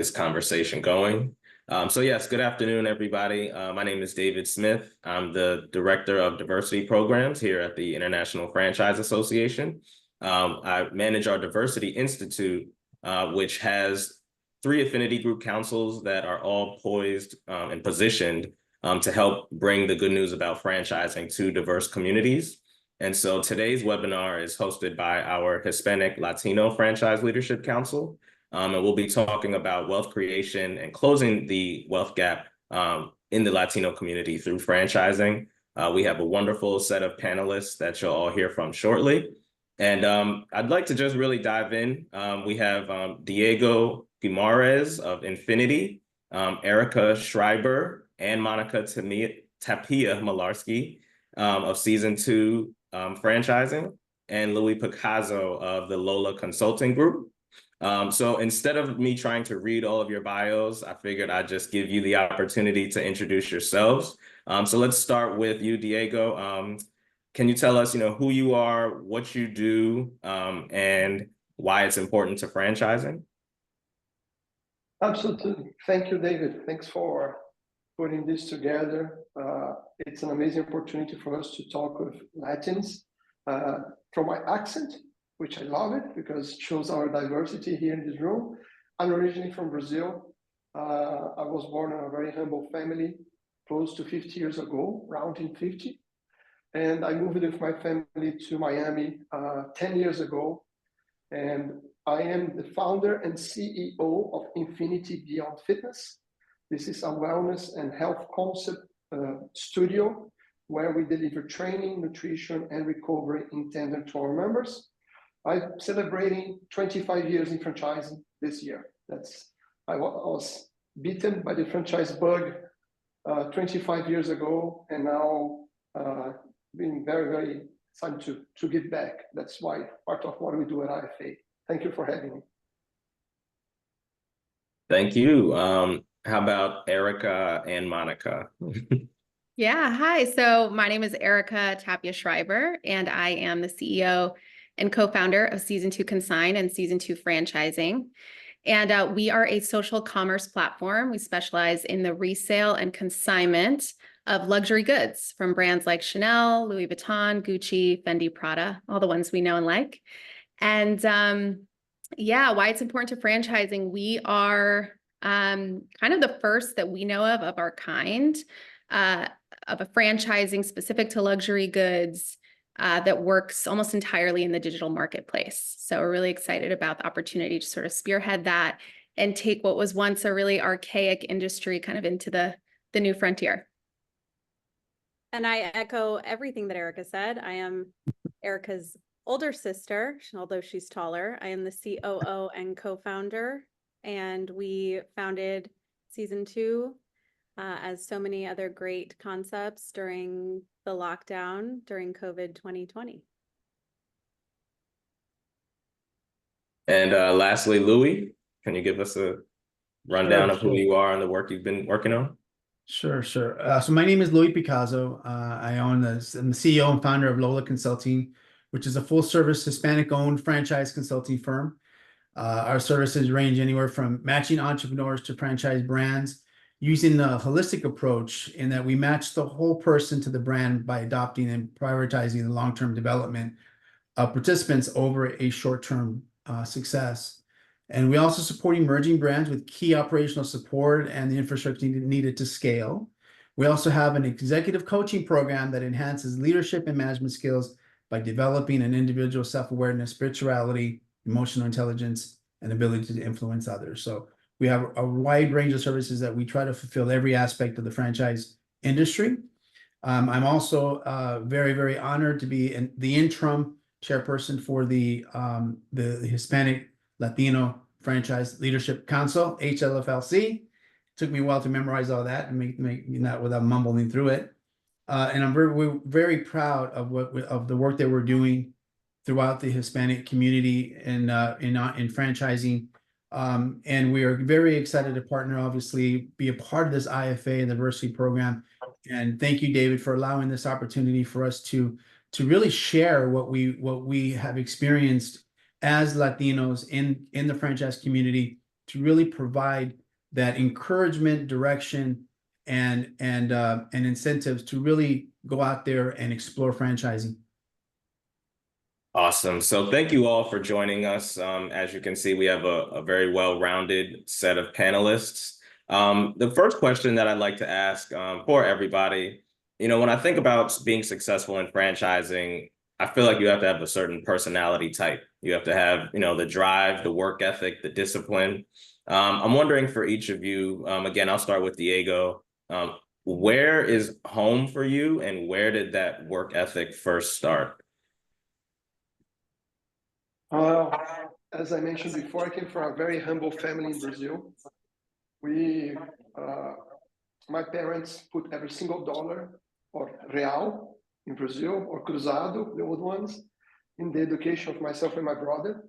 this conversation going. So yes, good afternoon, everybody. My name is David Smith. I'm the Director of Diversity Programs here at the International Franchise Association. I manage our Diversity Institute, which has 3 affinity group councils that are all poised and positioned to help bring the good news about franchising to diverse communities. And so today's webinar is hosted by our Hispanic Latino Franchise Leadership Council. And we'll be talking about wealth creation and closing the wealth gap in the Latino community through franchising. We have a wonderful set of panelists that you'll all hear from shortly. And I'd like to just really dive in. We have Diego Guimaraes of Infinity, Erika Schrieber, and Monica Tapia-Mularski of Season 2 franchising, and Louie Picazo of the LOLA Consulting Group. So instead of me trying to read all of your bios, I figured I'd just give you the opportunity to introduce yourselves. So let's start with you, Diego. Can you tell us, who you are, what you do, and why it's important to franchising? Absolutely. Thank you, David. Thanks for putting this together. It's an amazing opportunity for us to talk with Latins. From my accent, which I love it because it shows our diversity here in this room. I'm originally from Brazil. I was born in a very humble family close to 50 years ago, rounding 50. And I moved with my family to Miami 10 years ago. And I am the founder and CEO of Infinity Beyond Fitness. This is a wellness and health concept studio where we deliver training, nutrition, and recovery intended to our members. I'm celebrating 25 years in franchising this year. I was bitten by the franchise bug 25 years ago, and now being very, very excited to give back. That's why part of what we do at IFA. Thank you for having me. Thank you. How about Erika and Monica? Yeah, hi. So my name is Erika Tapia-Schreiber, and I am the CEO and co-founder of Season 2 Consign and Season 2 Franchising. And we are a social commerce platform. We specialize in the resale and consignment of luxury goods from brands like Chanel, Louis Vuitton, Gucci, Fendi, Prada, all the ones we know and like. And yeah, why it's important to franchising. We are kind of the first that we know of our kind of a franchising specific to luxury goods that works almost entirely in the digital marketplace. So we're really excited about the opportunity to sort of spearhead that and take what was once a really archaic industry kind of into the new frontier. And I echo everything that Erika said. I am Erika's older sister, although she's taller. I am the COO and co-founder, and we founded Season 2 as so many other great concepts during the lockdown during COVID 2020. And lastly, Louie, can you give us a rundown of who you are and the work you've been working on? Sure. So my name is Louie Picazo. I'm the CEO and founder of LOLA Consulting, which is a full-service Hispanic-owned franchise consulting firm. Our services range anywhere from matching entrepreneurs to franchise brands, using the holistic approach in that we match the whole person to the brand by adopting and prioritizing the long-term development of participants over a short-term success. And we also support emerging brands with key operational support and the infrastructure needed to scale. We also have an executive coaching program that enhances leadership and management skills by developing an individual self-awareness, spirituality, emotional intelligence, and ability to influence others. So we have a wide range of services that we try to fulfill every aspect of the franchise industry. I'm also very, very honored to be the interim chairperson for the Hispanic Latino Franchise Leadership Council, HLFLC. It took me a while to memorize all that and make that without mumbling through it. And we're very proud of the work that we're doing throughout the Hispanic community in franchising. And we are very excited to partner, obviously, be a part of this IFA and diversity program. And thank you, David, for allowing this opportunity for us to really share what we have experienced as Latinos in the franchise community to really provide that encouragement, direction, and incentives to really go out there and explore franchising. Awesome. So thank you all for joining us. As you can see, we have a very well-rounded set of panelists. The first question that I'd like to ask for everybody, when I think about being successful in franchising, I feel like you have to have a certain personality type. You have to have, the drive, the work ethic, the discipline. I'm wondering for each of you, again, I'll start with Diego. Where is home for you, and where did that work ethic first start? As I mentioned before, I came from a very humble family in Brazil. We, my parents put every single dollar or real in Brazil, or cruzado, the old ones, in the education of myself and my brother.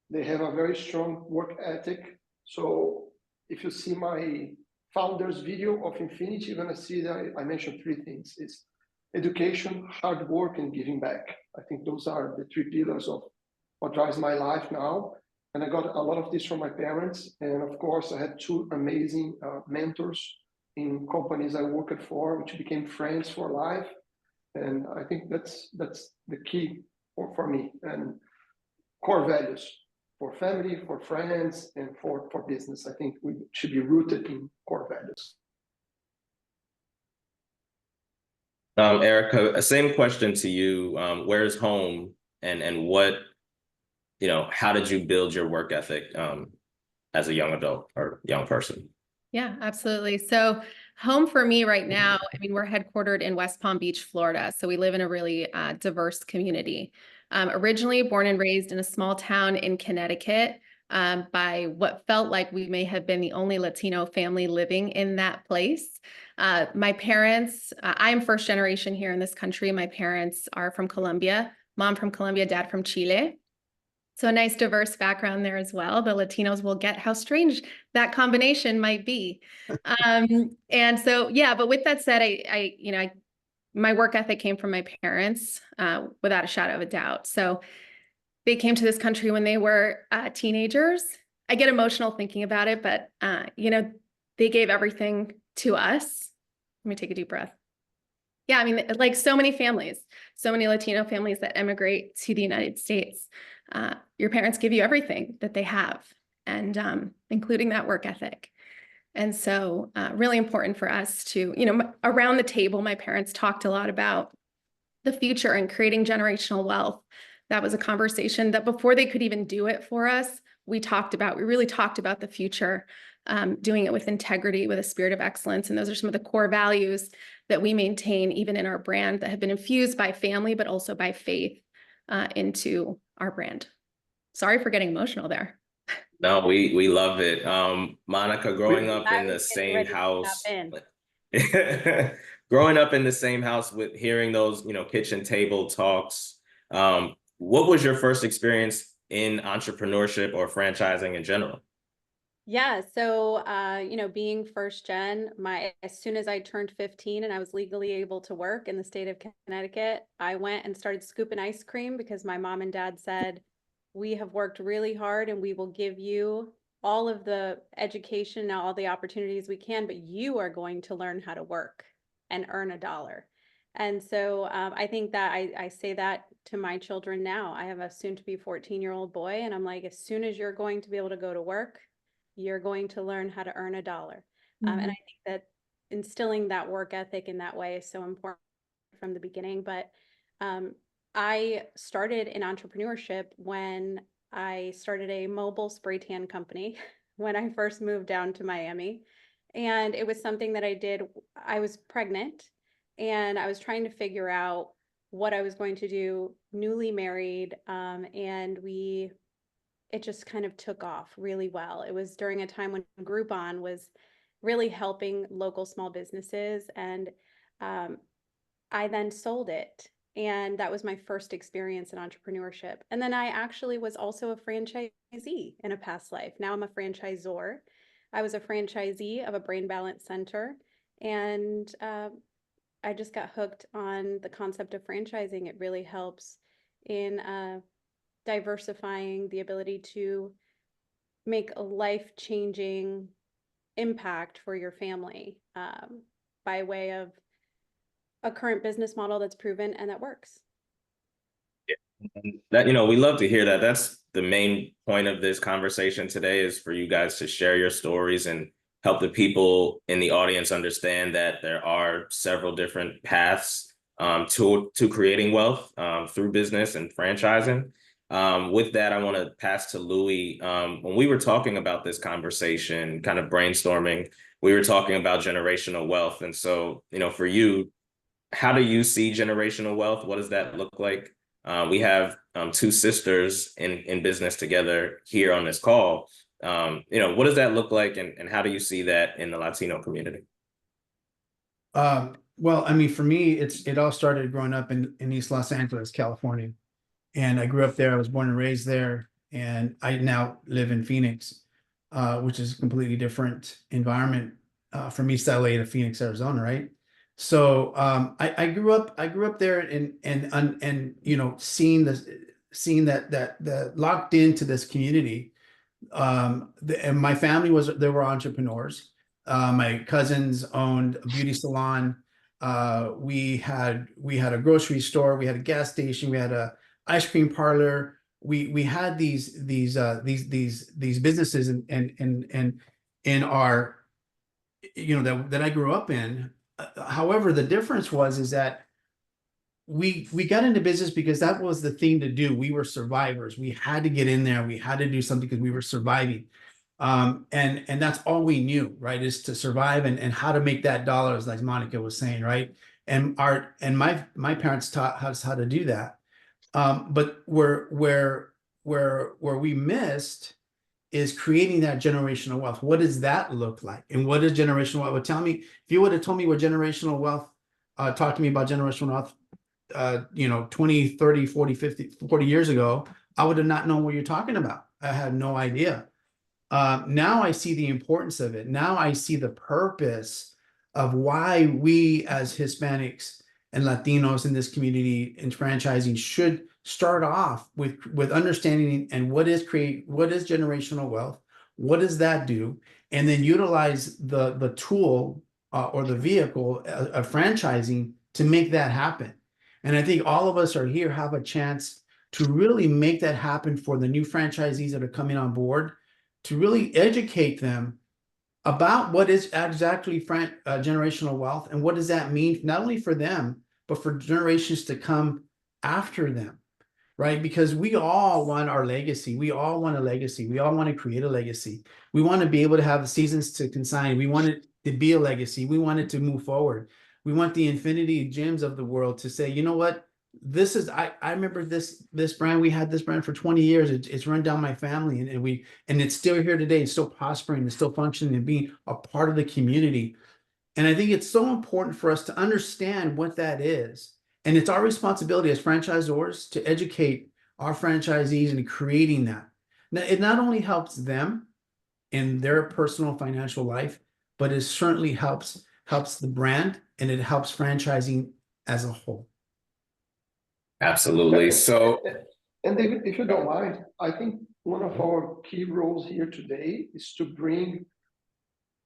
They have a very strong work ethic. So if you see my founder's video of Infinity, you're gonna see that I mentioned three things. It's education, hard work, and giving back. I think those are the three pillars of what drives my life now. And I got a lot of this from my parents. And of course, I had two amazing mentors in companies I worked for, which became friends for life. And I think that's the key for me. And core values for family, for friends, and for business. I think we should be rooted in core values. Erika, same question to you. Where's home, and what, how did you build your work ethic as a young adult or young person? Yeah, absolutely. So home for me right now, I mean, we're headquartered in West Palm Beach, Florida. So we live in a really diverse community. Originally born and raised in a small town in Connecticut, by what felt like we may have been the only Latino family living in that place. My parents, I am first generation here in this country. My parents are from Colombia, mom from Colombia, dad from Chile. So a nice diverse background there as well. The Latinos will get how strange that combination might be. And so, yeah, but with that said, my work ethic came from my parents, without a shadow of a doubt. So they came to this country when they were teenagers. I get emotional thinking about it, but, they gave everything to us. Let me take a deep breath. Yeah, I mean, like so many families, so many Latino families that emigrate to the United States, your parents give you everything that they have, and including that work ethic. And so really important for us to, around the table, my parents talked a lot about the future and creating generational wealth. That was a conversation that before they could even do it for us, we really talked about the future, doing it with integrity, with a spirit of excellence. And those are some of the core values that we maintain even in our brand, that have been infused by family, but also by faith into our brand. Sorry for getting emotional there. No, we love it. Monica, growing up I in the was getting same ready to house, tap in. growing up in the same house with hearing those, kitchen table talks, what was your first experience in entrepreneurship or franchising in general? Yeah, so being first gen, as soon as I turned 15 and I was legally able to work in the state of Connecticut, I went and started scooping ice cream because my mom and dad said, we have worked really hard and we will give you all of the education and all the opportunities we can, but you are going to learn how to work and earn $1. And so I think that I say that to my children now. I have a soon to be 14-year-old boy, and I'm like, as soon as you're going to be able to go to work, you're going to learn how to earn $1. And I think that instilling that work ethic in that way is so important from the beginning. But I started in entrepreneurship when I started a mobile spray tan company when I first moved down to Miami. And it was something that I did. I was pregnant and I was trying to figure out what I was going to do, newly married, and it just kind of took off really well. It was during a time when Groupon was really helping local small businesses, and I then sold it. And that was my first experience in entrepreneurship. And then I actually was also a franchisee in a past life. Now I'm a franchisor. I was a franchisee of a brain balance center, and I just got hooked on the concept of franchising. It really helps in diversifying the ability to make a life-changing impact for your family by way of a current business model that's proven and that works. And that, we love to hear that. That's the main point of this conversation today, is for you guys to share your stories and help the people in the audience understand that there are several different paths to creating wealth through business and franchising. With that, I want to pass to Louie. When we were talking about this conversation, kind of brainstorming, we were talking about generational wealth. And so, for you, how do you see generational wealth? What does that look like? We have two sisters in business together here on this call. What does that look like, and how do you see that in the Latino community? Well, I mean, for me, it all started growing up in East Los Angeles, California. And I grew up there. I was born and raised there. And I now live in Phoenix, which is a completely different environment from East LA to Phoenix, Arizona, right? So I grew up there and seeing that locked into this community. And my family they were entrepreneurs. My cousins owned a beauty salon. We had a grocery store. We had a gas station. We had a ice cream parlor. We had these businesses and in our that I grew up in. However, the difference is that we got into business because that was the thing to do. We were survivors. We had to get in there. We had to do something because we were surviving. And that's all we knew, right? Is to survive and how to make that dollar, as like Monica was saying, right? And my parents taught us how to do that. But where we missed is creating that generational wealth. What does that look like? And what is generational wealth? Tell me, if you would have told me what generational wealth, talk to me about generational wealth, 20, 30, 40, 50, 40 years ago, I would have not known what you're talking about. I had no idea. Now I see the importance of it. Now I see the purpose of why we as Hispanics and Latinos in this community in franchising should start off with understanding and what is generational wealth, what does that do, and then utilize the tool or the vehicle of franchising to make that happen. And I think all of us are here have a chance to really make that happen for the new franchisees that are coming on board, to really educate them about what is exactly generational wealth and what does that mean, not only for them, but for generations to come after them, right? Because we all want our legacy. We all want a legacy. We all want to create a legacy. We want to be able to have the seasons to consign. We want it to be a legacy. We want it to move forward. We want the infinity gyms of the world to say, you know what? This is, I remember this brand. We had this brand for 20 years. It's run down my family and it's still here today. It's still prospering. It's still functioning and being a part of the community. And I think it's so important for us to understand what that is. And it's our responsibility as franchisors to educate our franchisees in creating that. Now, it not only helps them in their personal financial life, but it certainly helps the brand and it helps franchising as a whole. Absolutely. So, and David, if you don't mind, I think one of our key roles here today is to bring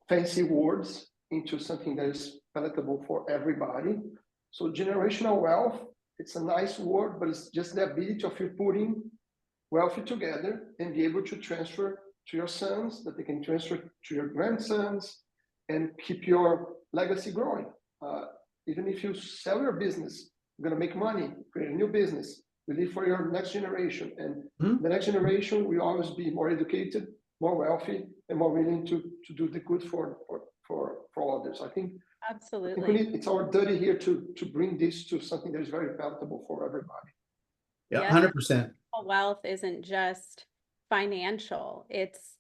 fancy words into something that is palatable for everybody. So generational wealth, it's a nice word, but it's just the ability of you putting wealthy together and be able to transfer to your sons, that they can transfer to your grandsons and keep your legacy growing. Even if you sell your business, you're going to make money, create a new business, we live for your next generation. And the next generation will always be more educated, more wealthy, and more willing to do the good for others. I think absolutely. It's our duty here to bring this to something that is very palatable for everybody. Yeah, Yes, 100%. Wealth isn't just financial. It's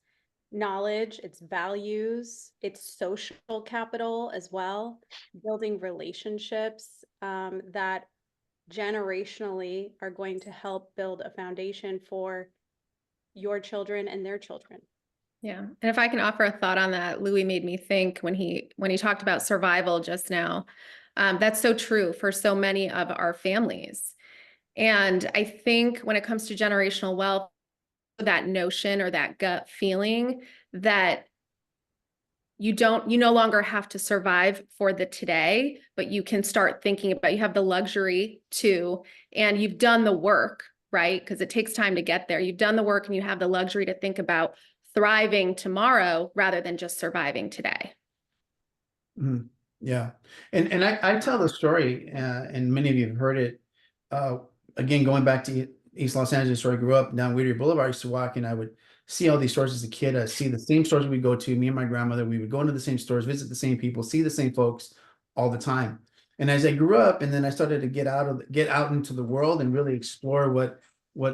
knowledge, it's values, it's social capital as well, building relationships that generationally are going to help build a foundation for your children and their children. Yeah. And if I can offer a thought on that, Louie made me think when he talked about survival just now, that's so true for so many of our families. And I think when it comes to generational wealth, that notion or that gut feeling that you no longer have to survive for the today, but you can start thinking about, you have the luxury to, and you've done the work, right? Because it takes time to get there. You've done the work and you have the luxury to think about thriving tomorrow rather than just surviving today. Mhm. Yeah. And I tell the story, and many of you have heard it. Again, going back to East Los Angeles, where I grew up down Whittier Boulevard, I used to walk and I would see all these stores as a kid. I see the same stores we go to, me and my grandmother, we would go into the same stores, visit the same people, see the same folks all the time. And as I grew up, and then I started to get out into the world and really explore what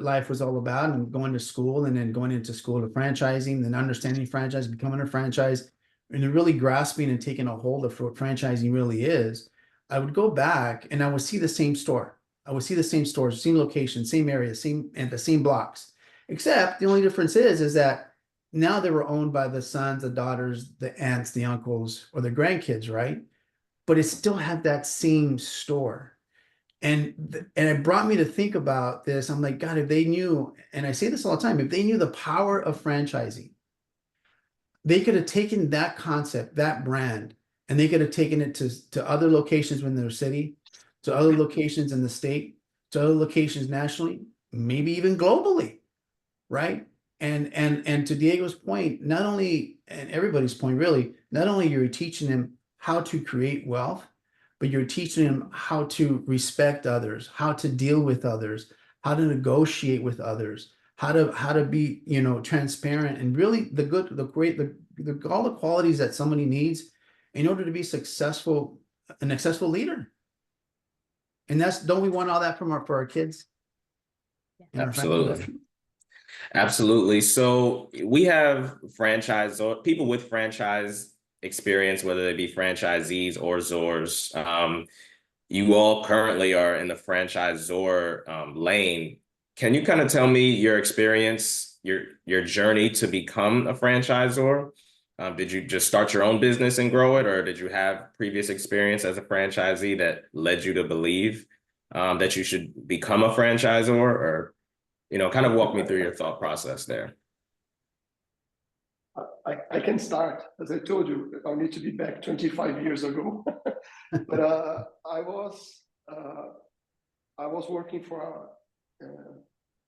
life was all about, and going to school, and then going into school to franchising, then understanding franchise, becoming a franchise, and then really grasping and taking a hold of what franchising really is. I would go back and I would see the same store. I would see the same stores, same location, same area, and the same blocks. Except the only difference is that now they were owned by the sons, the daughters, the aunts, the uncles, or the grandkids, right? But it still had that same store. And it brought me to think about this. I'm like, God, if they knew, and I say this all the time, if they knew the power of franchising, they could have taken that concept, that brand, and they could have taken it to other locations within their city, to other locations in the state, to other locations nationally, maybe even globally, right? And to Diego's point, not only, and everybody's point really, not only you're teaching them how to create wealth, but you're teaching them how to respect others, how to deal with others, how to negotiate with others, how to be, transparent, and really the good, the great, all the qualities that somebody needs in order to be successful, an successful leader. And don't we want all that for our kids? Yeah. Absolutely. Absolutely. So we have franchise, or people with franchise experience, whether they be franchisees or ZORs. You all currently are in the franchisor lane. Can you kind of tell me your experience, your journey to become a franchisor? Did you just start your own business and grow it, or did you have previous experience as a franchisee that led you to believe that you should become a franchisor? Or kind of walk me through your thought process there. I can start. As I told you, I'll need to be back 25 years ago. But I was working for a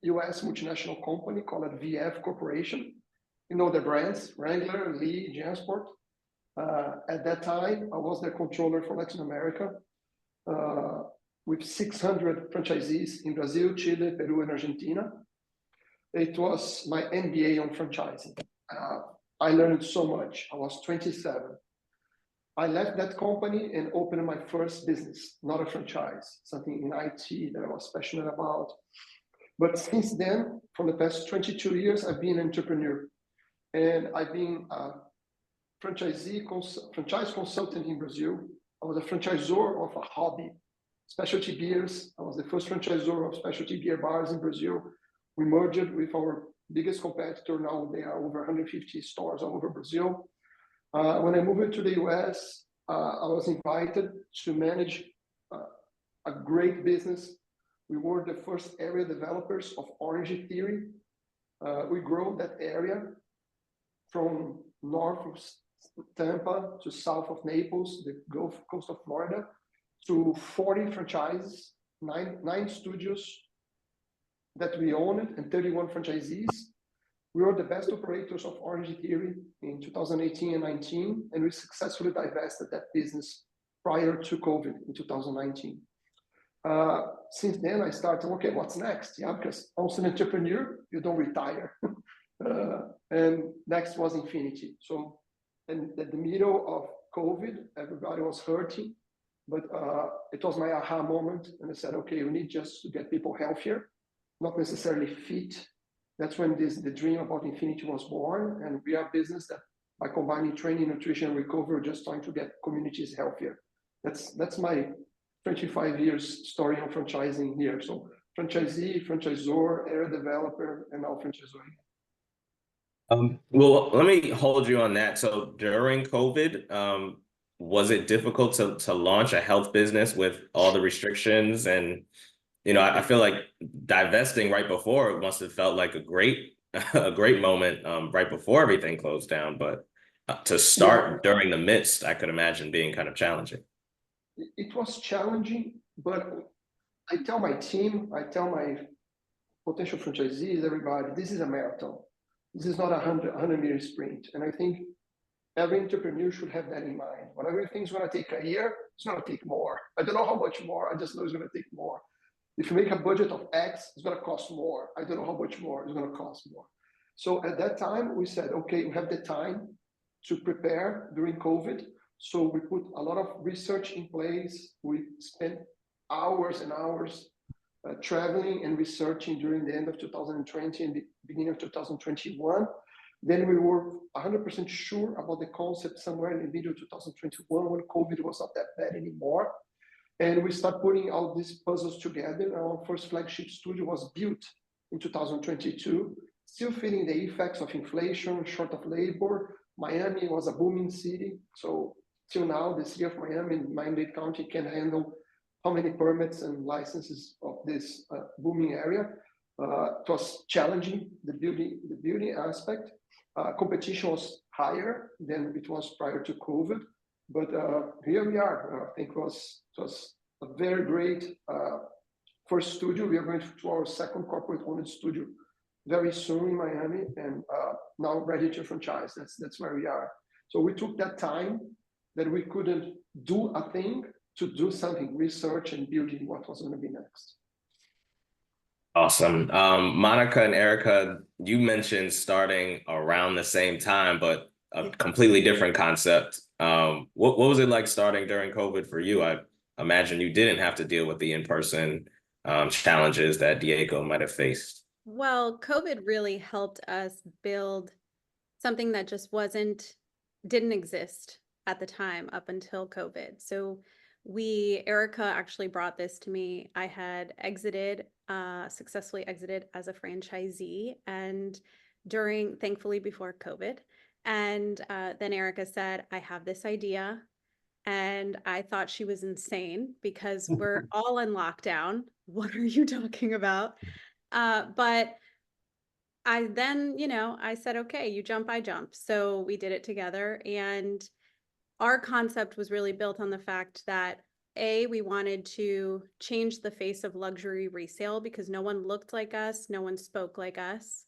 US multinational company called VF Corporation. You know the brands, Wrangler, Lee, Jansport. At that time, I was the controller for Latin America, with 600 franchisees in Brazil, Chile, Peru, and Argentina. It was my MBA on franchising. I learned so much. I was 27. I left that company and opened my first business, not a franchise, something in IT that I was passionate about. But since then, for the past 22 years, I've been an entrepreneur. And I've been a franchise consultant in Brazil. I was a franchisor of a hobby, specialty beers. I was the first franchisor of specialty beer bars in Brazil. We merged with our biggest competitor. Now they are over 150 stores all over Brazil. When I moved to the US, I was invited to manage a great business. We were the first area developers of Orange Theory. We grew that area from north of Tampa to south of Naples, the Gulf Coast of Florida, to 40 franchises, nine studios that we owned, and 31 franchisees. We were the best operators of Orange Theory in 2018 and 19, and we successfully divested that business prior to COVID in 2019. Since then, I started, okay, what's next? Yeah, because as an entrepreneur, you don't retire. And next was Infinity. So in the middle of COVID, everybody was hurting, but it was my aha moment. And I said, okay, we need just to get people healthier, not necessarily fit. That's when the dream about Infinity was born. And we are a business that by combining training, nutrition, and recovery, we're just trying to get communities healthier. That's my 25 years story on franchising here. So franchisee, franchisor, area developer, and now franchisor. Well, let me hold you on that. So during COVID, was it difficult to launch a health business with all the restrictions? And, I feel like divesting right before, it must have felt like a great a great moment right before everything closed down, but to Yeah, start during the midst, I could imagine being kind of challenging. it was challenging, but I tell my team, I tell my potential franchisees, everybody, this is a marathon. This is not a 100-meter sprint. And I think every entrepreneur should have that in mind. Whatever you think is going to take a year, it's going to take more. I don't know how much more. I just know it's going to take more. If you make a budget of X, it's going to cost more. I don't know how much more it's going to cost more. So at that time, we said, okay, we have the time to prepare during COVID. So we put a lot of research in place. We spent hours and hours traveling and researching during the end of 2020 and the beginning of 2021. Then we were 100% sure about the concept somewhere in the middle of 2021 when COVID was not that bad anymore. And we start putting all these puzzles together. Our first flagship studio was built in 2022, still feeling the effects of inflation, short of labor. Miami was a booming city. So till now, the city of Miami and Miami-Dade County can handle how many permits and licenses of this booming area. It was challenging, the building aspect. Competition was higher than it was prior to COVID, but here we are. I think it was a very great first studio. We are going to our second corporate-owned studio very soon in Miami, and now ready to franchise. That's where we are. So we took that time that we couldn't do a thing to do something, research and building what was going to be next. Awesome. Monica and Erika, you mentioned starting around the same time, but a completely different concept. What was it like starting during COVID for you? I imagine you didn't have to deal with the in-person challenges that Diego might have faced. Well, COVID really helped us build something that just didn't exist at the time up until COVID. So Erika actually brought this to me. I had successfully exited as a franchisee and thankfully before COVID. And then Erika said, I have this idea. And I thought she was insane because we're all in lockdown. What are you talking about? But I then, I said, okay, you jump, I jump. So we did it together. And our concept was really built on the fact that we wanted to change the face of luxury resale because no one looked like us, no one spoke like us.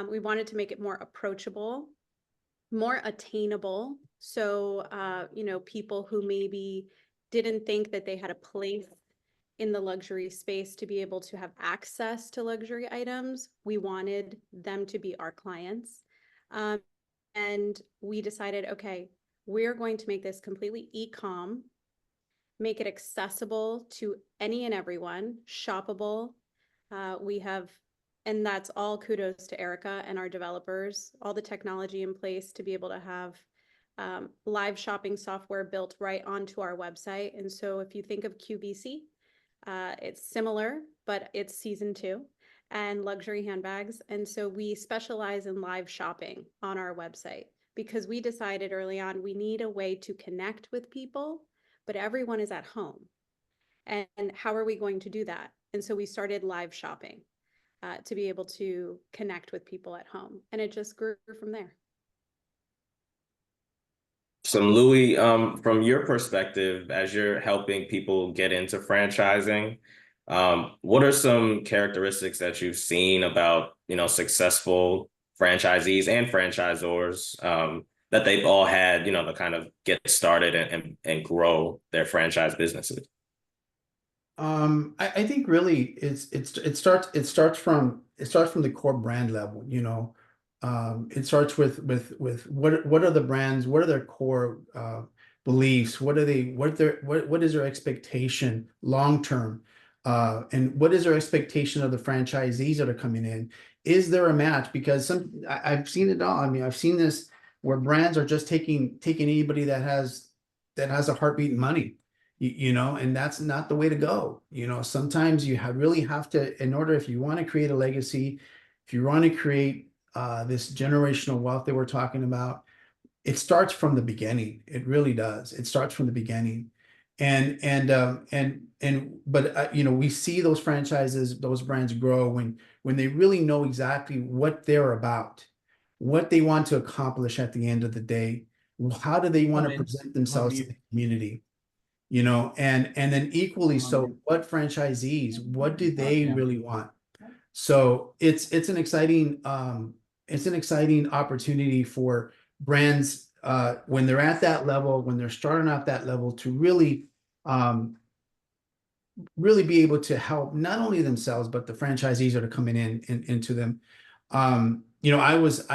We wanted to make it more approachable, more attainable. So, people who maybe didn't think that they had a place in the luxury space to be able to have access to luxury items, we wanted them to be our clients. And we decided, okay, we're going to make this completely e-com, make it accessible to any and everyone, shoppable. And that's all kudos to Erika and our developers, all the technology in place to be able to have live shopping software built right onto our website. And so if you think of QVC, it's similar, but it's season 2 and luxury handbags. And so we specialize in live shopping on our website because we decided early on we need a way to connect with people, but everyone is at home. And how are we going to do that? And so we started live shopping to be able to connect with people at home. And it just grew from there. So Louie, from your perspective, as you're helping people get into franchising, what are some characteristics that you've seen about, successful franchisees and franchisors that they've all had, to kind of get started and grow their franchise businesses? I think really it starts from the core brand level, it starts with what are the brands, what are their core beliefs, what is their expectation long term, and what is their expectation of the franchisees that are coming in? Is there a match? Because I've seen it all. I mean, I've seen this where brands are just taking anybody that has a heartbeat and money. And that's not the way to go. Sometimes you really have to, if you want to create a legacy, if you want to create this generational wealth that we're talking about, it starts from the beginning. It really does. It starts from the beginning. But you know, we see those franchises, those brands grow when they really know exactly what they're about, what they want to accomplish at the end of the day. How do they want to present themselves to the community? You know, and then equally so, what franchisees, what do they really want? So it's an exciting opportunity for brands when they're at that level, when they're starting at that level, to really really be able to help not only themselves but the franchisees that are coming into them. You know, I was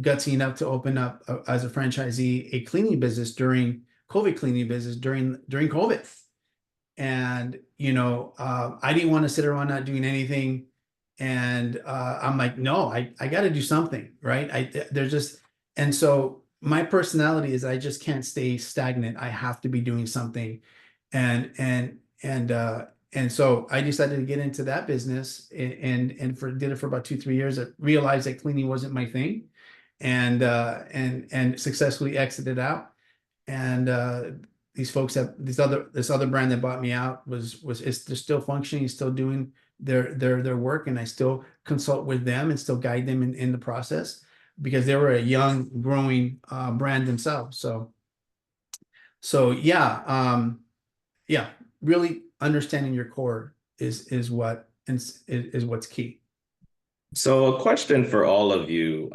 gutsy enough to open up as a franchisee a cleaning business during COVID. And you know, I didn't want to sit around not doing anything, and I'm like, no, I got to do something, right? And so my personality is I just can't stay stagnant. I have to be doing something, and so I decided to get into that business, and did it for about 2-3 years. I realized that cleaning wasn't my thing, and successfully exited out. And these folks this other brand that bought me out they're still functioning, still doing their work, and I still consult with them and still guide them in the process, because they were a young growing brand themselves. So yeah, really understanding your core is what's key. So a question for all of you,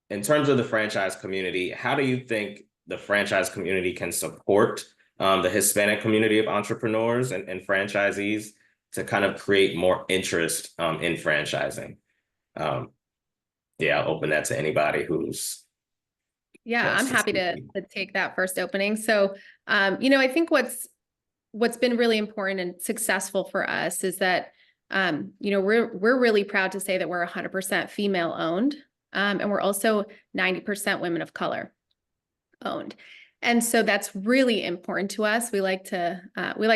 in terms of the franchise community, how do you think the franchise community can support the Hispanic community of entrepreneurs and franchisees to kind of create more interest in franchising? Yeah, I'll open that to anybody who's. Yeah, I'm happy to take that first opening. So, you know, I think what's been really important and successful for us is that, you know, we're really proud to say that we're 100% female owned, and we're also 90% women of color owned. And so that's really important to us. We like to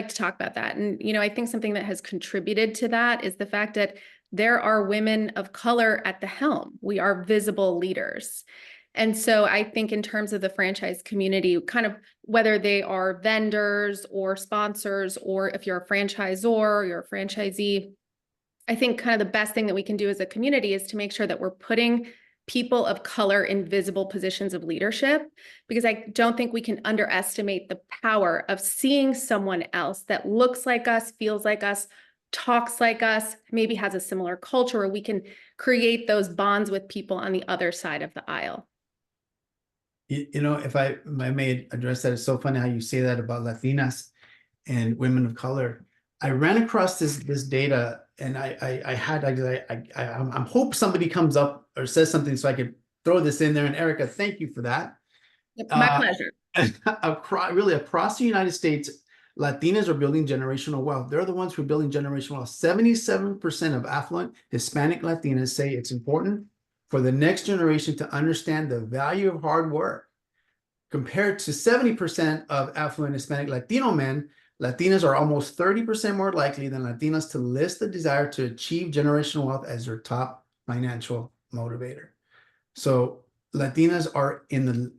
talk about that. And, you know, I think something that has contributed to that is the fact that there are women of color at the helm. We are visible leaders. And so I think in terms of the franchise community, kind of whether they are vendors or sponsors, or if you're a franchisor or you're a franchisee, I think kind of the best thing that we can do as a community is to make sure that we're putting people of color in visible positions of leadership, because I don't think we can underestimate the power of seeing someone else that looks like us, feels like us, talks like us, maybe has a similar culture, where we can create those bonds with people on the other side of the aisle. You know, if I may address that, it's so funny how you say that about Latinas and women of color. I ran across this data, and I'm hope somebody comes up or says something so I could throw this in there. And Erika, thank you for that. My pleasure. Really, across the United States, Latinas are building generational wealth. They're the ones who are building generational wealth. 77% of affluent Hispanic Latinas say it's important for the next generation to understand the value of hard work. Compared to 70% of affluent Hispanic Latino men, Latinas are almost 30% more likely than Latinas to list the desire to achieve generational wealth as their top financial motivator. So Latinas are in the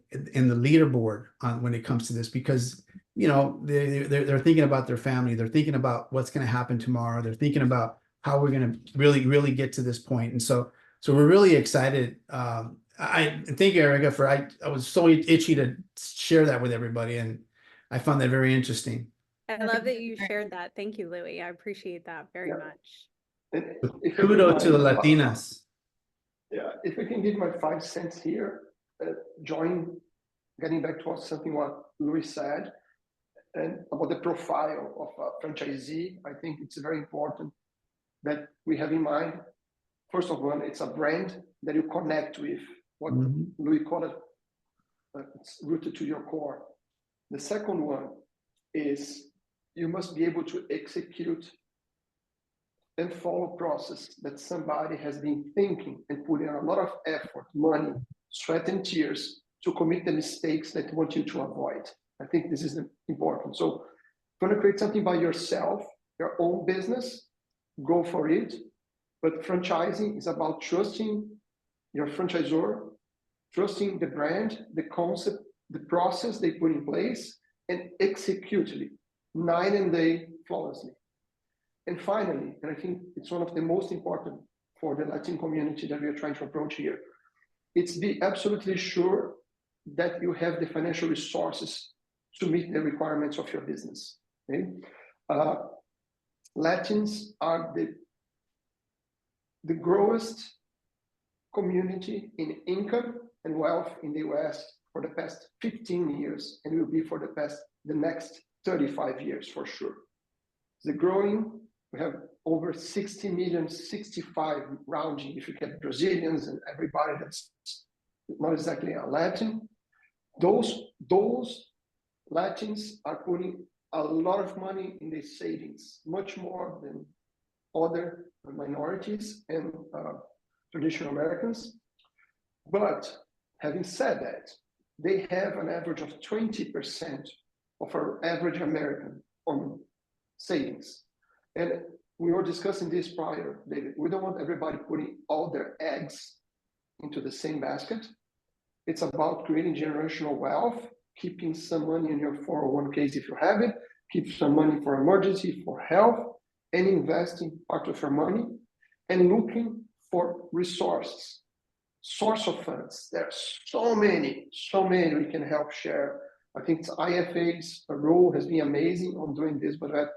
leaderboard when it comes to this, because you know they're thinking about their family, they're thinking about what's going to happen tomorrow, they're thinking about how we're going to really get to this point. And so we're really excited. I thank you, Erika, for I was so itchy to share that with everybody, and I found that very interesting. I love that you shared that. Thank you, Louie. I appreciate that very much. Kudos to the Latinas. Yeah, if I can give my 5 cents here, getting back to something what Louie said, and about the profile of a franchisee, I think it's very important that we have in mind. First of all, it's a brand that you connect with, what Louie called it, it's rooted to your core. The second one is you must be able to execute and follow process that somebody has been thinking and putting a lot of effort, money, sweat and tears to commit the mistakes that you want you to avoid. I think this is important. So if you want to create something by yourself, your own business, go for it. But franchising is about trusting your franchisor, trusting the brand, the concept, the process they put in place, and executely, night and day, flawlessly. And finally, and I think it's one of the most important for the Latin community that we are trying to approach here, it's be absolutely sure that you have the financial resources to meet the requirements of your business. Okay? Latins are the growest community in income and wealth in the US for the past 15 years, and will be for the next 35 years for sure. The growing, we have over 60 million, 65 rounding, if you get Brazilians and everybody that's not exactly a Latin. Those Latins are putting a lot of money in their savings, much more than other minorities and traditional Americans. But having said that, they have an average of 20% of our average American on savings. And we were discussing this prior, David. We don't want everybody putting all their eggs into the same basket. It's about creating generational wealth, keeping some money in your 401ks if you have it, keep some money for emergency, for health, and investing part of your money, and looking for resources, source of funds. There's so many we can help share. I think it's IFA's role has been amazing on doing this, but we have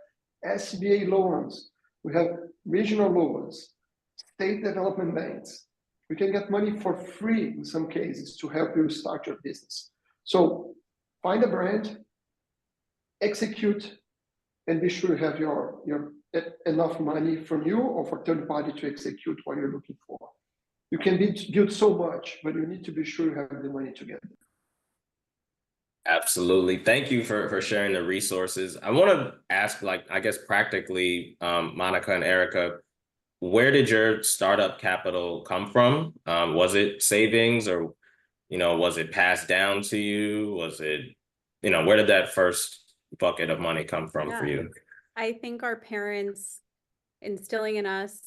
SBA loans, we have regional loans, state development banks. We can get money for free in some cases to help you start your business. So find a brand, execute, and be sure you have your enough money from you or for third party to execute what you're looking for. You can build so much, but you need to be sure you have the money to get there. Absolutely. Thank you for sharing the resources. I want to ask, like, I guess practically, Monica and Erika, where did your startup capital come from? Was it savings, or, was it passed down to you? Was it, where did that first bucket of money come from for you? I think our parents instilling in us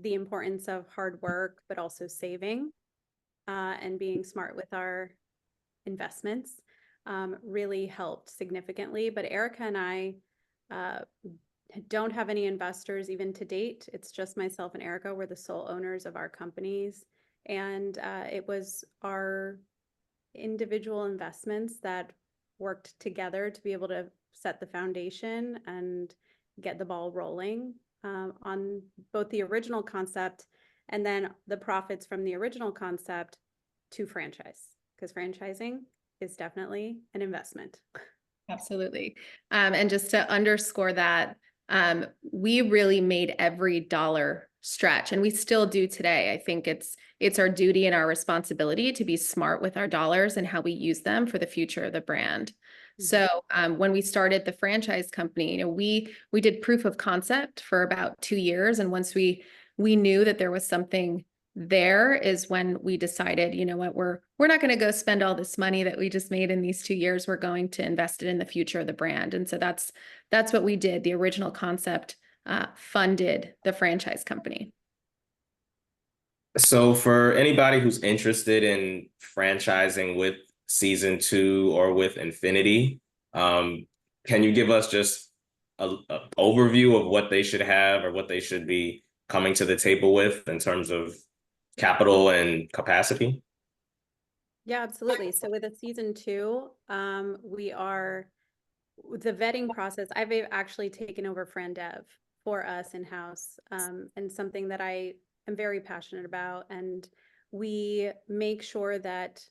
the importance of hard work, but also saving and being smart with our investments really helped significantly. But Erika and I don't have any investors even to date. It's just myself and Erika. We're the sole owners of our companies. And it was our individual investments that worked together to be able to set the foundation and get the ball rolling on both the original concept and then the profits from the original concept to franchise, because franchising is definitely an investment. Absolutely. And just to underscore that, we really made every dollar stretch, and we still do today. I think it's our duty and our responsibility to be smart with our dollars and how we use them for the future of the brand. So when we started the franchise company, we did proof of concept for about 2 years, and once we knew that there was something there is when we decided, you know what, we're not going to go spend all this money that we just made in these 2 years. We're going to invest it in the future of the brand. And so that's what we did. The original concept funded the franchise company. So for anybody who's interested in franchising with Season 2 or with Infinity, can you give us just an overview of what they should have or what they should be coming to the table with in terms of capital and capacity? Yeah, absolutely. So with a Season 2, we are the vetting process. I've actually taken over Fran Dev for us in-house, and something that I am very passionate about. And we make sure that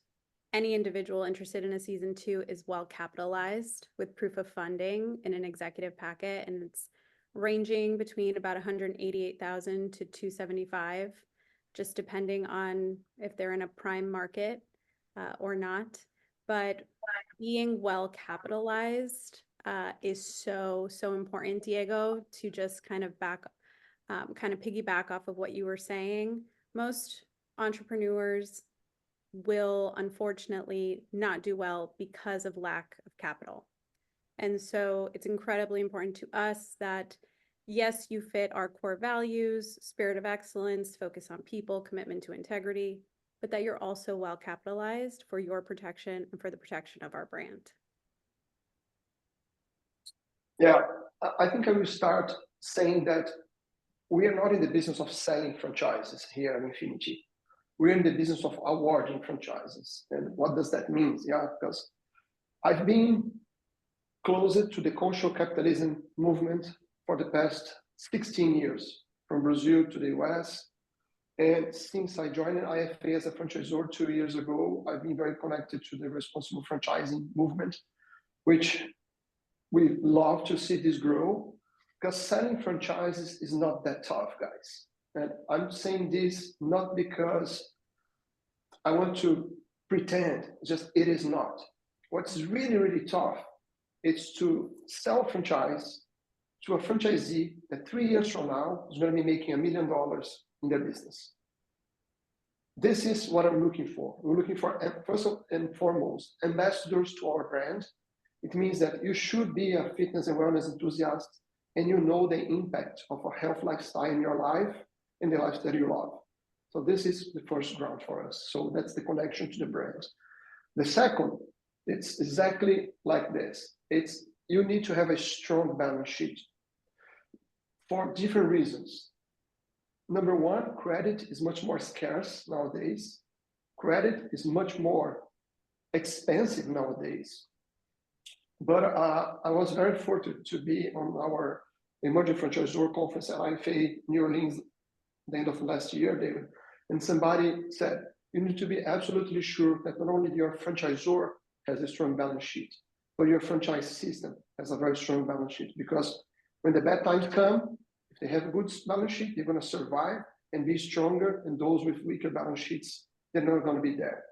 any individual interested in a Season 2 is well capitalized with proof of funding in an executive packet, and it's ranging between about 188,000 to 275, just depending on if they're in a prime market or not. But being well capitalized is so important, Diego, to just kind of piggyback off of what you were saying. Most entrepreneurs will unfortunately not do well because of lack of capital. And so it's incredibly important to us that, yes, you fit our core values, spirit of excellence, focus on people, commitment to integrity, but that you're also well capitalized for your protection and for the protection of our brand. Yeah, I think I will start saying that we are not in the business of selling franchises here at Infinity. We're in the business of awarding franchises. And what does that mean? Yeah, because I've been closer to the cultural capitalism movement for the past 16 years, from Brazil to the US. And since I joined IFA as a franchisor 2 years ago, I've been very connected to the responsible franchising movement, which we love to see this grow, because selling franchises is not that tough, guys. And I'm saying this not because I want to pretend, just it is not. What's really, really tough is to sell franchise to a franchisee that 3 years from now is going to be making $1 million in their business. This is what I'm looking for. We're looking for, first and foremost, ambassadors to our brand. It means that you should be a fitness and wellness enthusiast, and you know the impact of a health lifestyle in your life and the life that you love. So this is the first ground for us. So that's the connection to the brand. The second, it's exactly like this. It's you need to have a strong balance sheet for different reasons. Number one, credit is much more scarce nowadays. Credit is much more expensive nowadays. But I was very fortunate to be on our Emerging Franchisor Conference at IFA New Orleans the end of last year, David. And somebody said, you need to be absolutely sure that not only your franchisor has a strong balance sheet, but your franchise system has a very strong balance sheet. Because when the bad times come, if they have a good balance sheet, they're going to survive and be stronger. And those with weaker balance sheets, they're not going to be there.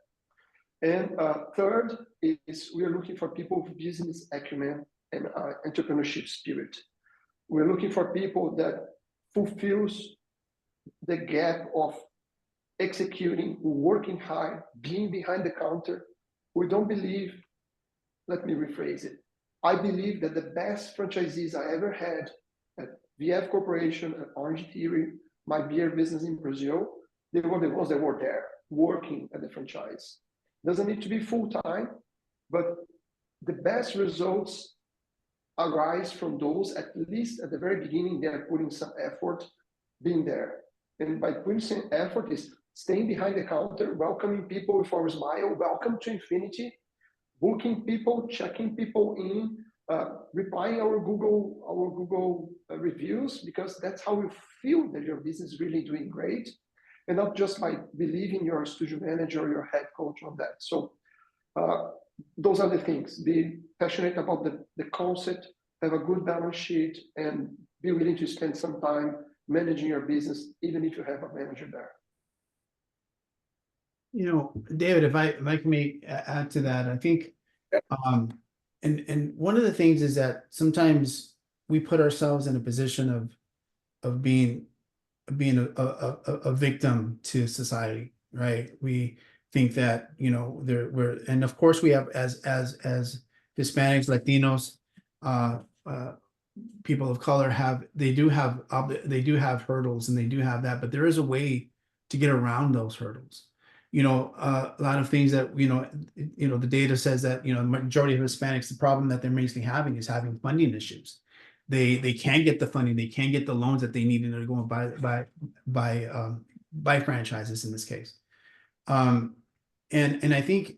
And third is we are looking for people with business acumen and entrepreneurship spirit. We're looking for people that fulfills the gap of executing, working hard, being behind the counter. We don't believe, let me rephrase it. I believe that the best franchisees I ever had at VF Corporation, at Orange Theory, my beer business in Brazil, they were the ones that were there working at the franchise. Doesn't need to be full-time, but the best results arise from those, at least at the very beginning, they are putting some effort being there. And by putting some effort is staying behind the counter, welcoming people with our smile, welcome to Infinity, booking people, checking people in, replying our Google reviews, because that's how you feel that your business is really doing great. And not just by believing your studio manager or your head coach on that. So those are the things. Be passionate about the concept, have a good balance sheet, and be willing to spend some time managing your business, even if you have a manager there. You know, David, if I may add to that, I think, and one of the things is that sometimes we put ourselves in a position of being a victim to society, right? We think that, you know, and of course we have as Hispanics, Latinos, people of color they do have hurdles, and they do have that, but there is a way to get around those hurdles. You know, a lot of things that, you know, the data says that, you know, the majority of Hispanics, the problem that they're mainly having is having funding issues. They can't get the funding, they can't get the loans that they need in order to go and buy franchises in this case. And I think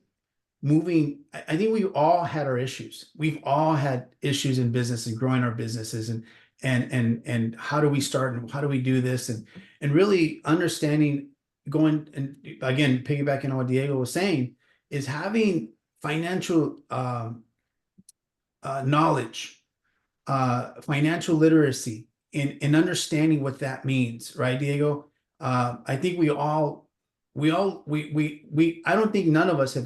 I think we all had our issues. We've all had issues in business and growing our businesses, and how do we start and how do we do this, and really understanding, going, and again, piggybacking on what Diego was saying, is having financial knowledge, financial literacy, in understanding what that means, right, Diego? I think I don't think none of us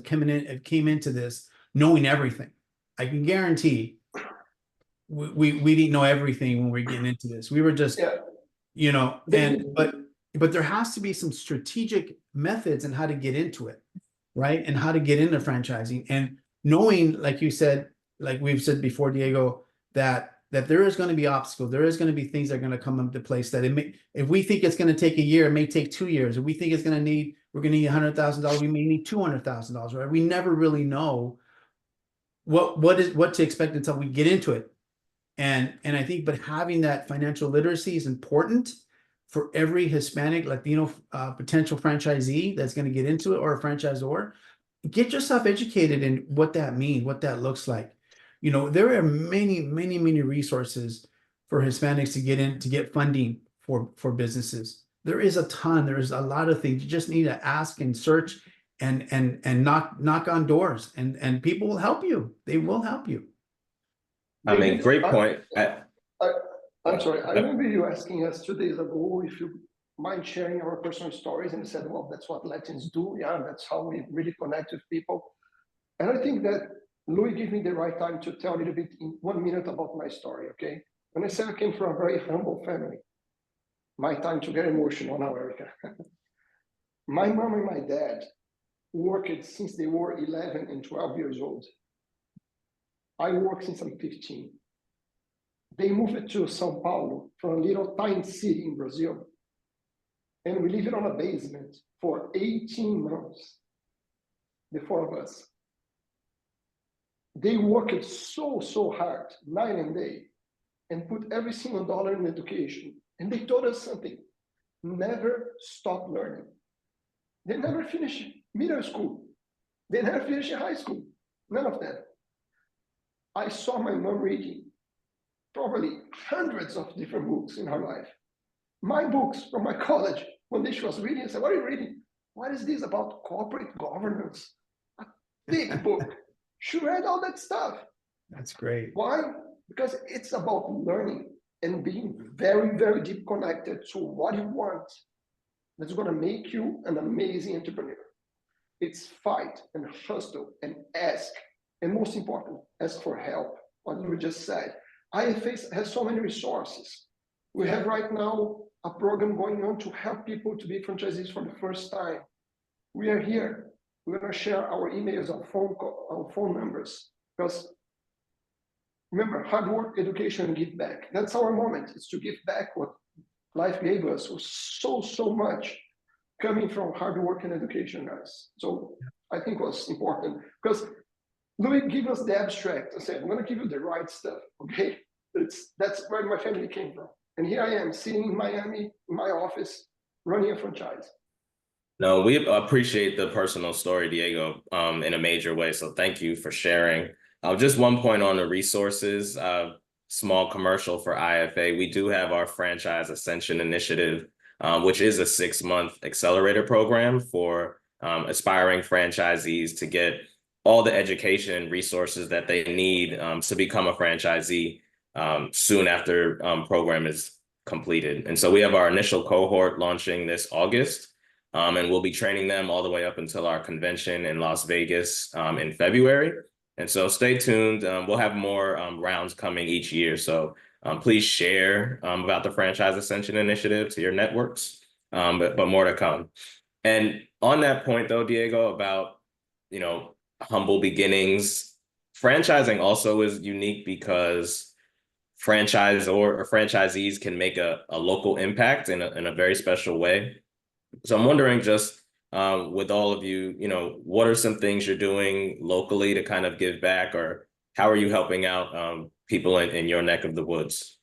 came into this knowing everything. I can guarantee we didn't know everything when we were getting into this. We were just, you know, but there has to be some strategic methods in how to get into it, right? And how to get into franchising, and knowing, like you said, like we've said before, Diego, that there is going to be obstacles. There is going to be things that are going to come into place that if we think it's going to take a year, it may take 2 years. If we think we're going to need $100,000, we may need $200,000, right? We never really know what to expect until we get into it. And I think, but having that financial literacy is important for every Hispanic, Latino potential franchisee that's going to get into it, or a franchisor. Get yourself educated in what that means, what that looks like. You know, there are many, many, many resources for Hispanics to get in, to get funding for businesses. There is a ton. There's a lot of things. You just need to ask and search and knock on doors, and people will help you. They will help you. I mean, great point. I'm sorry. I remember you asking us 2 days ago if you mind sharing our personal stories, and we said, well, that's what Latins do. Yeah, that's how we really connect with people. And I think that Louie gave me the right time to tell a little bit in 1 minute about my story, okay? When I said I came from a very humble family, my time to get emotional now, Erika. My mom and my dad worked since they were 11 and 12 years old. I worked since I'm 15. They moved to São Paulo from a little tiny city in Brazil. And we lived on a basement for 18 months, the four of us. They worked so hard, night and day, and put every single dollar in education. And they told us something: never stop learning. They never finished middle school. They never finished high school. None of that. I saw my mom reading probably hundreds of different books in her life. My books from my college, one day she was reading, I said, what are you reading? What is this about corporate governance? A big book. She read all that stuff. That's great. Why? Because it's about learning and being very, very deep connected to what you want. That's going to make you an amazing entrepreneur. It's fight and hustle and ask. And most important, ask for help. What you just said. IFA has so many resources. We have right now a program going on to help people to be franchisees for the first time. We are here. We're going to share our emails, our phone numbers, because remember, hard work, education, and give back. That's our moment. It's to give back what life gave us. Was so much coming from hard work and education, guys. So I think it was important because Louie gave us the abstract and said, I'm going to give you the right stuff, okay? That's where my family came from. And here I am sitting in Miami, in my office, running a franchise. No, we appreciate the personal story, Diego, in a major way. So thank you for sharing. Just one point on the resources, small commercial for IFA. We do have our Franchise Ascension Initiative, which is a 6-month accelerator program for aspiring franchisees to get all the education and resources that they need to become a franchisee soon after program is completed. And so we have our initial cohort launching this August. And we'll be training them all the way up until our convention in Las Vegas in February. And so stay tuned. We'll have more rounds coming each year. So please share about the Franchise Ascension Initiative to your networks, but more to come. And on that point, though, Diego, about, humble beginnings, franchising also is unique because franchisees can make a local impact in a very special way. So I'm wondering, just with all of you, what are some things you're doing locally to kind of give back, or how are you helping out people in your neck of the woods?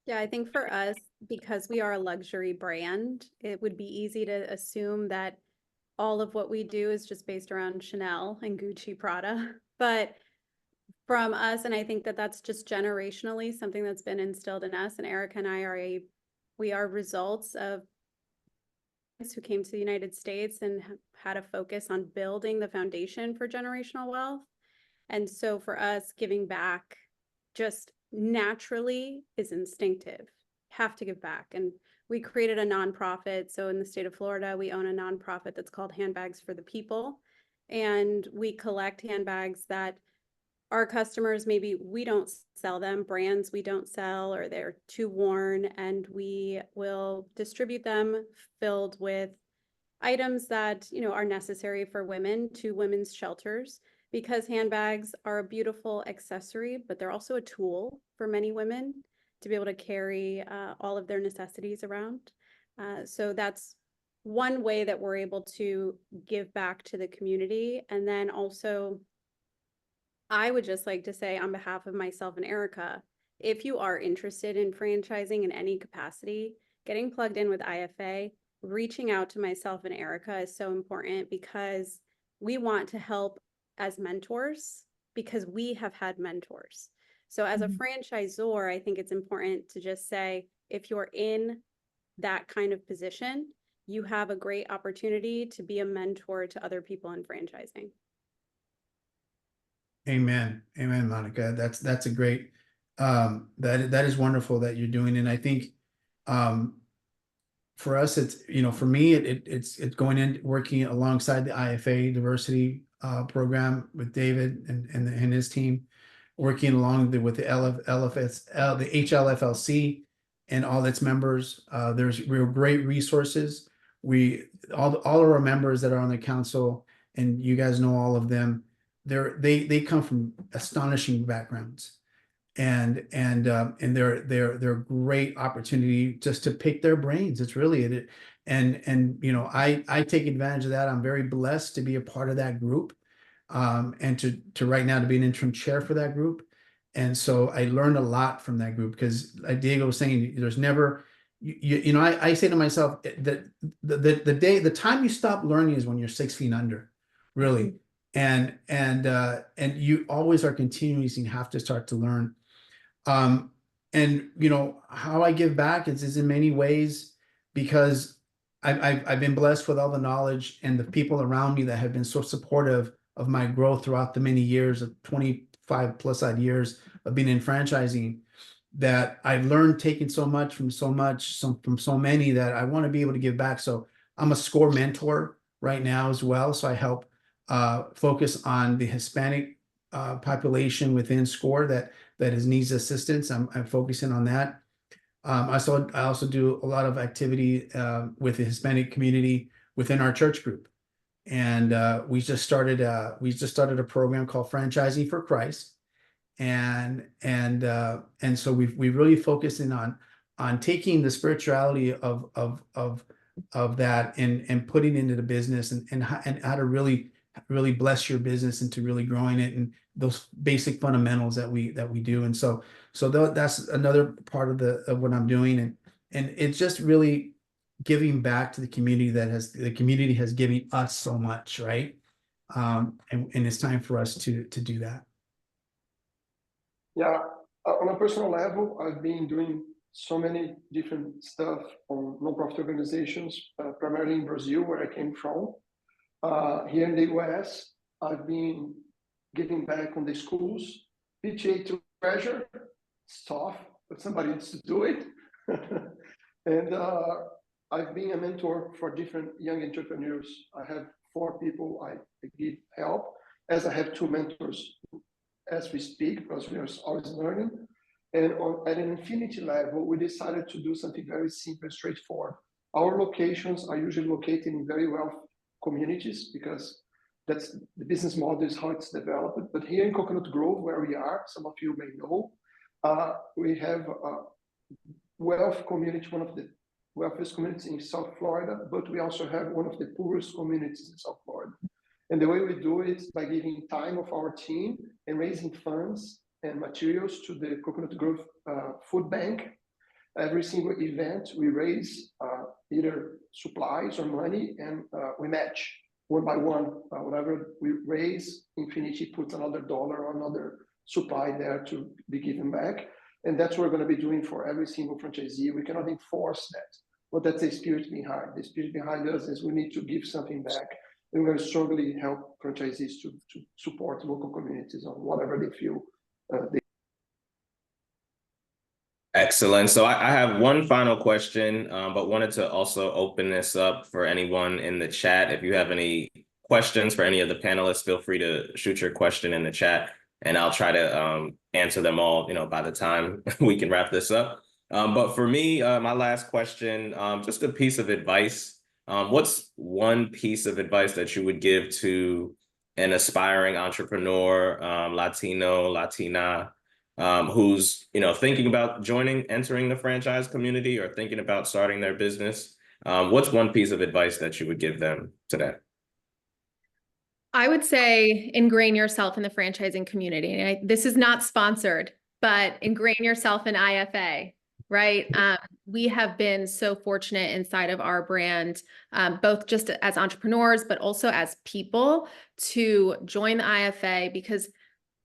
Yeah, I think for us, because we are a luxury brand, it would be easy to assume that all of what we do is just based around Chanel and Gucci, Prada. But from us, and I think that that's just generationally something that's been instilled in us, and Erika and I we are results of who came to the United States and had a focus on building the foundation for generational wealth. And so for us, giving back just naturally is instinctive. Have to give back. And we created a nonprofit. So in the state of Florida, we own a nonprofit that's called Handbags for the People. And we collect handbags that our customers, maybe we don't sell them, brands we don't sell, or they're too worn, and we will distribute them filled with items that, are necessary for women to women's shelters, because handbags are a beautiful accessory, but they're also a tool for many women to be able to carry all of their necessities around. So that's one way that we're able to give back to the community. And then also, I would just like to say, on behalf of myself and Erika, if you are interested in franchising in any capacity, getting plugged in with IFA, reaching out to myself and Erika is so important because we want to help as mentors because we have had mentors. So as a franchisor, I think it's important to just say, if you're in that kind of position, you have a great opportunity to be a mentor to other people in franchising. Amen. Amen, Monica. That's a great, that is wonderful that you're doing. And I think, for us, it's, for me, it's going in, working alongside the IFA diversity program with David and his team, working along with the the HLFLC and all its members. There's real great resources. All of our members that are on the council, and you guys know all of them, they come from astonishing backgrounds. And they're great opportunity just to pick their brains. It's really it. And I take advantage of that. I'm very blessed to be a part of that group, and to right now to be an interim chair for that group. And so I learned a lot from that group because, like Diego was saying, there's never, I say to myself that the time you stop learning is when you're 6 feet under, really. And you always are continuing, have to start to learn. And how I give back is in many ways, because I've been blessed with all the knowledge and the people around me that have been so supportive of my growth throughout the many years of 25 plus odd years of being in franchising, that I've learned, taking so much from so many, that I want to be able to give back. So I'm a SCORE mentor right now as well. So I help focus on the Hispanic population within SCORE that needs assistance. I'm focusing on that. I also do a lot of activity with the Hispanic community within our church group, and we just started a program called Franchising for Christ, and so we really focusing on taking the spirituality of that and putting into the business, and how to really bless your business into really growing it, and those basic fundamentals that we do. And so that's another part of what I'm doing, and it's just really giving back to the community the community has given us so much, right? And it's time for us to do that. Yeah, on a personal level, I've been doing so many different stuff on nonprofit organizations, primarily in Brazil, where I came from. Here in the US, I've been giving back on the schools. PTA to treasure, it's tough, but somebody needs to do it. And I've been a mentor for different young entrepreneurs. I have 4 people I give help, as I have 2 mentors as we speak, because we are always learning. And at an infinity level, we decided to do something very simple and straightforward. Our locations are usually located in very wealthy communities, because that's the business model, is how it's developed. But here in Coconut Grove, where we are, some of you may know, we have a wealth community, one of the wealthiest communities in South Florida, but we also have one of the poorest communities in South Florida. And the way we do it is by giving time of our team and raising funds and materials to the Coconut Grove Food Bank. Every single event we raise either supplies or money, and we match one by one. Whatever we raise, Infinity puts another dollar or another supply there to be given back. And that's what we're going to be doing for every single franchisee. We cannot enforce that, but that's the spirit behind. The spirit behind us is we need to give something back. And we're going to strongly help franchisees to support local communities on whatever they feel they. Excellent. So I have one final question, but wanted to also open this up for anyone in the chat. If you have any questions for any of the panelists, feel free to shoot your question in the chat, and I'll try to answer them all, by the time we can wrap this up. But for me, my last question, just a piece of advice. What's one piece of advice that you would give to an aspiring entrepreneur, Latino, Latina, who's thinking about entering the franchise community, or thinking about starting their business? What's one piece of advice that you would give them today? I would say ingrain yourself in the franchising community. This is not sponsored, but ingrain yourself in IFA, right? We have been so fortunate inside of our brand, both just as entrepreneurs, but also as people, to join the IFA because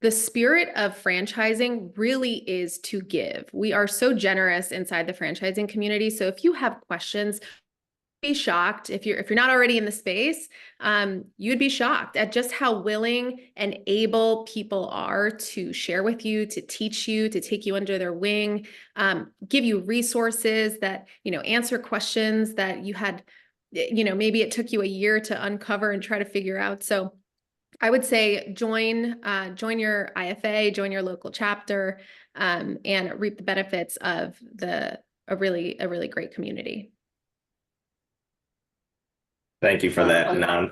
the spirit of franchising really is to give. We are so generous inside the franchising community. So if you have questions, be shocked if you're not already in the space, you'd be shocked at just how willing and able people are to share with you, to teach you, to take you under their wing, give you resources that, answer questions that you had, maybe it took you a year to uncover and try to figure out. So I would say join your IFA, join your local chapter, and reap the benefits of a really great community. Thank you for that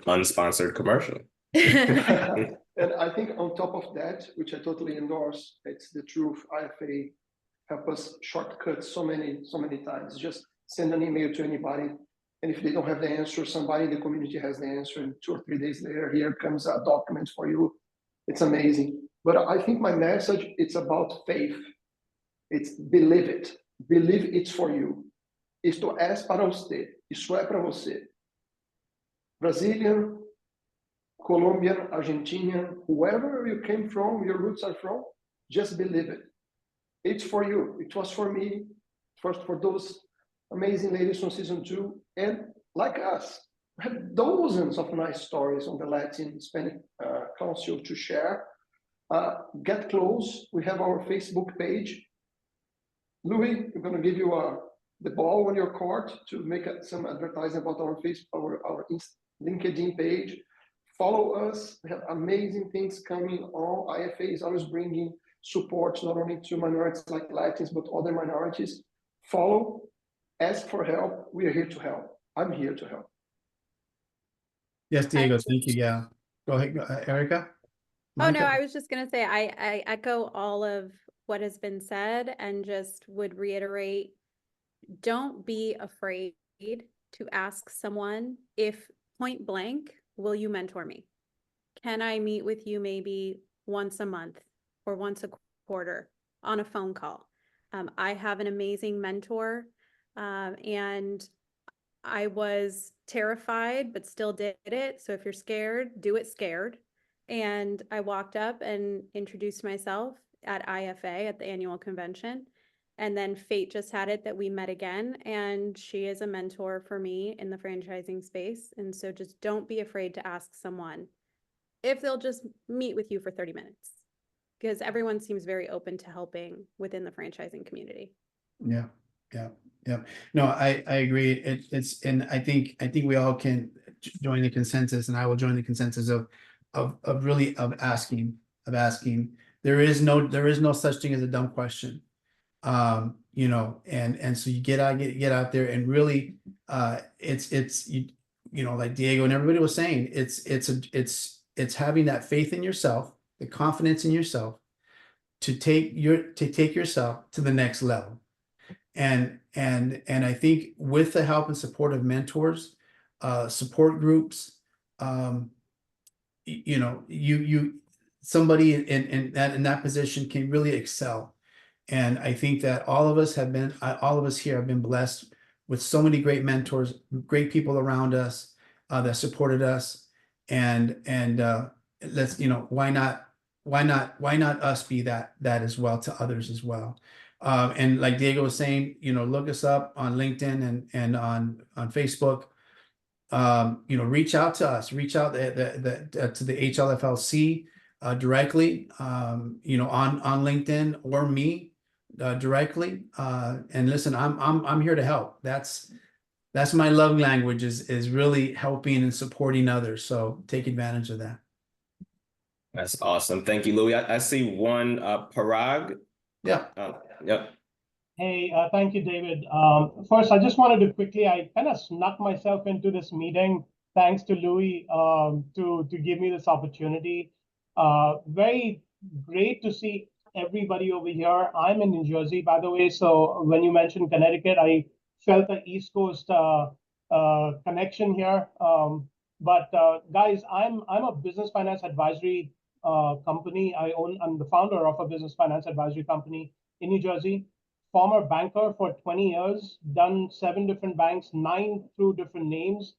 unsponsored commercial. And I think on top of that, which I totally endorse, it's the truth. IFA help us shortcut so many times. Just send an email to anybody, and if they don't have the answer, somebody in the community has the answer, and 2 or 3 days later, here comes a document for you. It's amazing. But I think my message, it's about faith. It's believe it. Believe it's for you. Isto é para você. Isso é para você. Brazilian, Colombian, Argentinian, whoever you came from, your roots are from, just believe it. It's for you. It was for me, first for those amazing ladies from season 2, and like us, we have dozens of nice stories on the Latin Hispanic Council to share. Get close. We have our Facebook page. Louie, we're going to give you the ball on your court to make some advertising about our Facebook, our LinkedIn page. Follow us. We have amazing things coming on. IFA is always bringing support not only to minorities like Latins, but other minorities. Follow, ask for help. We are here to help. I'm here to help. Yes, Diego, thank you. Yeah. Go ahead, Erika. Oh, no, I was just going to say, I echo all of what has been said and just would reiterate, don't be afraid to ask someone if point blank, will you mentor me? Can I meet with you maybe once a month or once a quarter on a phone call? I have an amazing mentor, and I was terrified, but still did it. So if you're scared, do it scared. And I walked up and introduced myself at IFA at the annual convention. And then fate just had it that we met again, and she is a mentor for me in the franchising space. And so just don't be afraid to ask someone if they'll just meet with you for 30 minutes, because everyone seems very open to helping within the franchising community. Yeah. No, I agree. It's and I think we all can join the consensus, and I will join the consensus of asking. There is no such thing as a dumb question. And so you get out there and really it's like Diego and everybody was saying, it's having that faith in yourself, the confidence in yourself to take yourself to the next level. And I think with the help and support of mentors, support groups, somebody in that position can really excel. And I think that all of us here have been blessed with so many great mentors, great people around us that supported us. And let's, why not us be that as well to others as well. And like Diego was saying, look us up on LinkedIn and on Facebook. Reach out to us, reach out to the HLFLC directly, on LinkedIn, or me directly. And listen, I'm here to help. That's my love language, is really helping and supporting others. So take advantage of that. That's awesome. Thank you, Louie. I see one Parag. Yeah. Yep. Hey, thank you, David. First, I just wanted to quickly, I kind of snuck myself into this meeting. Thanks to Louie to give me this opportunity. Very great to see everybody over here. I'm in New Jersey, by the way. So when you mentioned Connecticut, I felt the East Coast connection here. But guys, I'm a business finance advisory company. I'm the founder of a business finance advisory company in New Jersey. Former banker for 20 years, done 7 different banks, 9 through different names.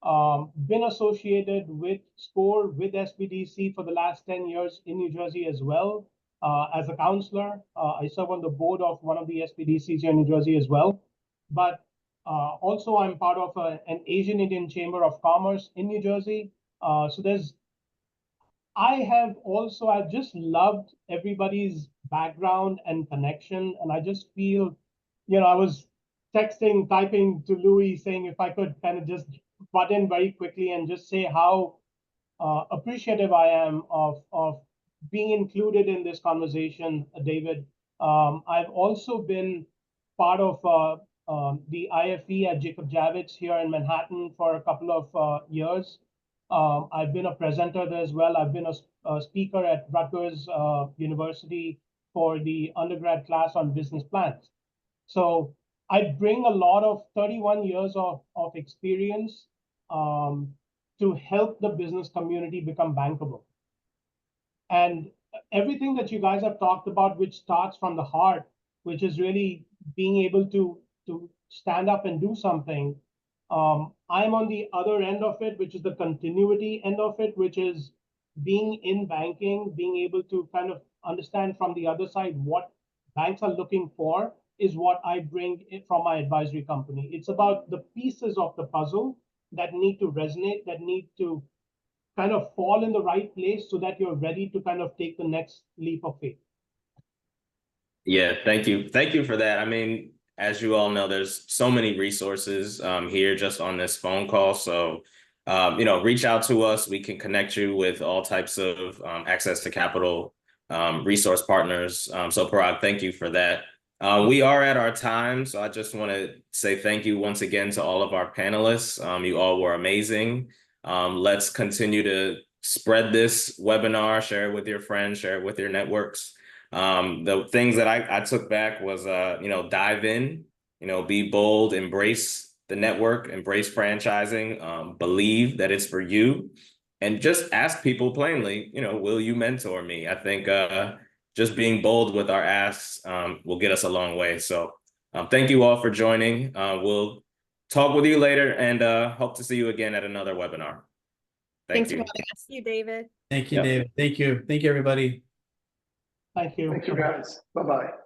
Been associated with SCORE, with SBDC for the last 10 years in New Jersey as well. As a counselor, I serve on the board of one of the SBDCs here in New Jersey as well. But also I'm part of an Asian Indian Chamber of Commerce in New Jersey. I've just loved everybody's background and connection. And I just feel, I was typing to Louie saying if I could kind of just butt in very quickly and just say how appreciative I am of being included in this conversation, David. I've also been part of the IFE at Jacob Javits here in Manhattan for a couple of years. I've been a presenter there as well. I've been a speaker at Rutgers University for the undergrad class on business plans. So I bring a lot of 31 years of experience to help the business community become bankable. And everything that you guys have talked about, which starts from the heart, which is really being able to stand up and do something. I'm on the other end of it, which is the continuity end of it, which is being in banking, being able to kind of understand from the other side what banks are looking for is what I bring from my advisory company. It's about the pieces of the puzzle that need to resonate, that need to kind of fall in the right place so that you're ready to kind of take the next leap of faith. Yeah, thank you. Thank you for that. I mean, as you all know, there's so many resources here just on this phone call. So, reach out to us. We can connect you with all types of access to capital resource partners. So Parag, thank you for that. We are at our time. So I just want to say thank you once again to all of our panelists. You all were amazing. Let's continue to spread this webinar, share it with your friends, share it with your networks. The things that I took back was, dive in, be bold, embrace the network, embrace franchising, believe that it's for you, and just ask people plainly, will you mentor me? I think just being bold with our asks will get us a long way. So thank you all for joining. We'll talk with you later and hope to see you again at another webinar. Thank you. For having us. Thank you, David. Thank you, David. Thank you. Thank you, everybody. Thank you. Thank you, guys. Bye-bye.